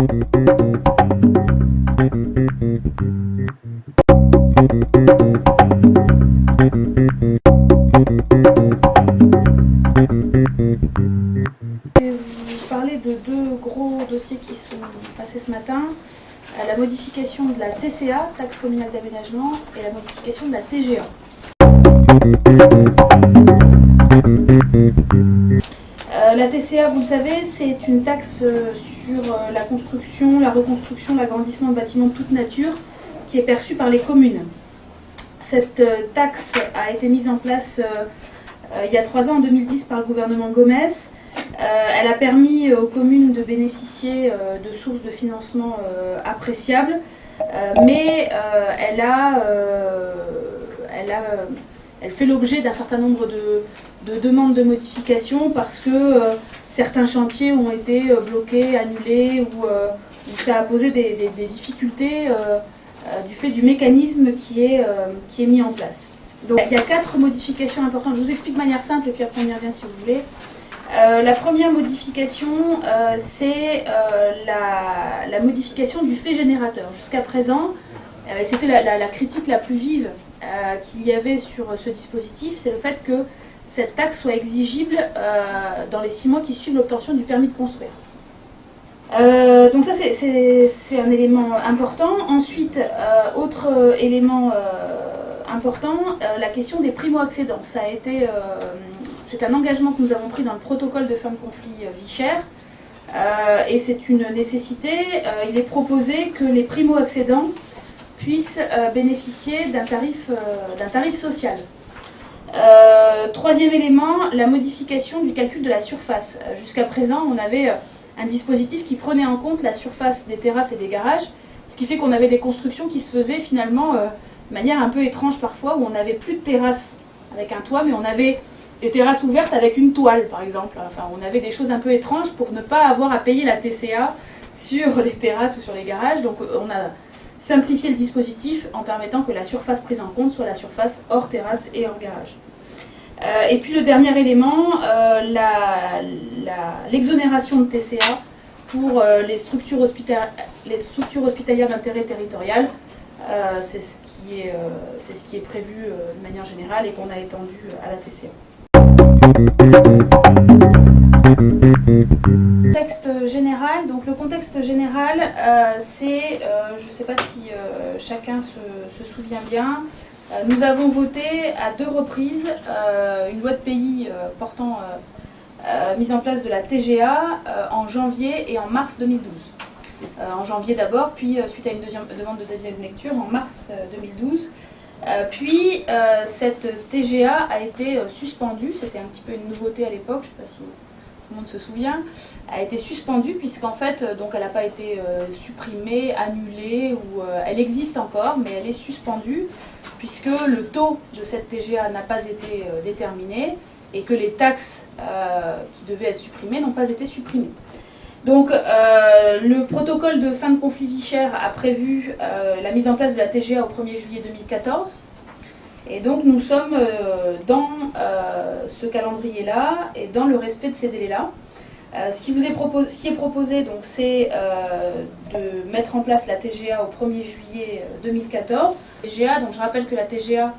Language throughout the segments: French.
vous parler de deux gros dossiers qui sont passés ce matin. La modification de la TCA, taxe communale d'aménagement, et la modification de la TGA. La TCA, vous le savez, c'est une taxe sur la construction, la reconstruction, l'agrandissement de bâtiments de toute nature qui est perçue par les communes. Cette taxe a été mise en place il y a 3 ans, en 2010, par le gouvernement Gomez. Elle a permis aux communes de bénéficier de sources de financement appréciables, mais elle fait l'objet d'un certain nombre de demandes de modification parce que certains chantiers ont été bloqués, annulés, ou ça a posé des difficultés du fait du mécanisme qui est mis en place. Donc il y a 4 modifications importantes. Je vous explique de manière simple et puis après on y revient si vous voulez. La première modification, c'est la modification du fait générateur. Jusqu'à présent, c'était la critique la plus vive qu'il y avait sur ce dispositif, c'est le fait que cette taxe soit exigible dans les 6 mois qui suivent l'obtention du permis de construire. Donc ça, c'est un élément important. Ensuite, autre élément important, la question des primo-accédants. C'est un engagement que nous avons pris dans le protocole de fin de conflit Vichères, et c'est une nécessité. Il est proposé que les primo-accédants puissent bénéficier d'un tarif social. Troisième élément, la modification du calcul de la surface. Jusqu'à présent, on avait un dispositif qui prenait en compte la surface des terrasses et des garages, ce qui fait qu'on avait des constructions qui se faisaient finalement de manière un peu étrange parfois, où on n'avait plus de terrasse avec un toit, mais on avait des terrasses ouvertes avec une toile, par exemple. Enfin, on avait des choses un peu étranges pour ne pas avoir à payer la TCA sur les terrasses ou sur les garages. Donc on a simplifié le dispositif en permettant que la surface prise en compte soit la surface hors terrasse et hors garage. Et puis le dernier élément, l'exonération de TCA pour les structures hospitalières d'intérêt territorial. C'est ce qui est prévu de manière générale et qu'on a étendu à la TCA. Contexte général. Donc le contexte général, c'est, je ne sais pas si chacun se souvient bien, nous avons voté à 2 reprises une loi de pays portant mise en place de la TGA en janvier et en mars 2012. En janvier d'abord, puis suite à une demande de deuxième lecture en mars 2012. Puis cette TGA a été suspendue, c'était un petit peu une nouveauté à l'époque, je ne sais pas si tout le monde se souvient, a été suspendue puisqu'en fait donc elle n'a pas été supprimée, annulée, ou elle existe encore, mais elle est suspendue puisque le taux de cette TGA n'a pas été déterminé et que les taxes qui devaient être supprimées n'ont pas été supprimées. Donc le protocole de fin de conflit Vichères a prévu la mise en place de la TGA au 1er juillet 2014. Et donc nous sommes dans ce calendrier-là et dans le respect de ces délais-là. Ce qui est proposé, c'est de mettre en place la TGA au 1er juillet 2014. TGA, donc je rappelle que la TGA,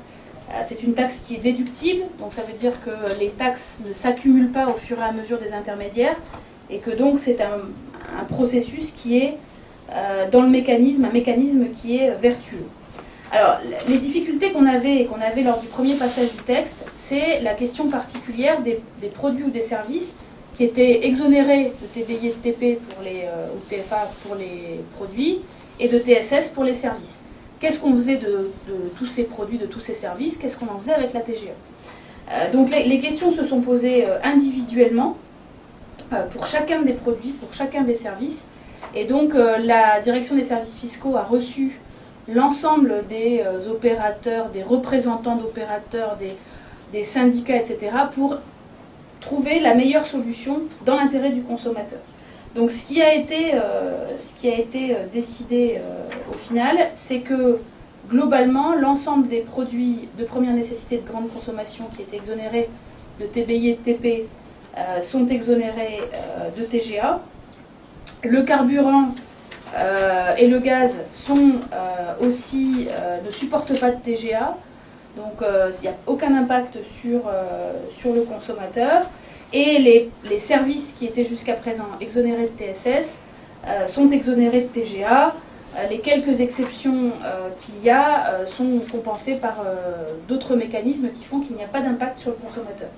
c'est une taxe qui est déductible, donc ça veut dire que les taxes ne s'accumulent pas au fur et à mesure des intermédiaires, et que donc c'est un processus qui est dans le mécanisme, un mécanisme qui est vertueux. Alors, les difficultés qu'on avait lors du premier passage du texte, c'est la question particulière des produits ou des services qui étaient exonérés de TBI et de TP ou de TFA pour les produits et de TSS pour les services. Qu'est-ce qu'on faisait de tous ces produits, de tous ces services? Qu'est-ce qu'on en faisait avec la TGA? Donc les questions se sont posées individuellement pour chacun des produits, pour chacun des services. Et donc la direction des services fiscaux a reçu l'ensemble des opérateurs, des représentants d'opérateurs, des syndicats, etc., pour trouver la meilleure solution dans l'intérêt du consommateur. Donc ce qui a été décidé au final, c'est que globalement, l'ensemble des produits de première nécessité de grande consommation qui étaient exonérés de TBI et de TP sont exonérés de TGA. Le carburant et le gaz sont aussi, ne supportent pas de TGA, donc il n'y a aucun impact sur le consommateur. Et les services qui étaient jusqu'à présent exonérés de TSS sont exonérés de TGA. Les quelques exceptions qu'il y a sont compensées par d'autres mécanismes qui font qu'il n'y a pas d'impact sur le consommateur.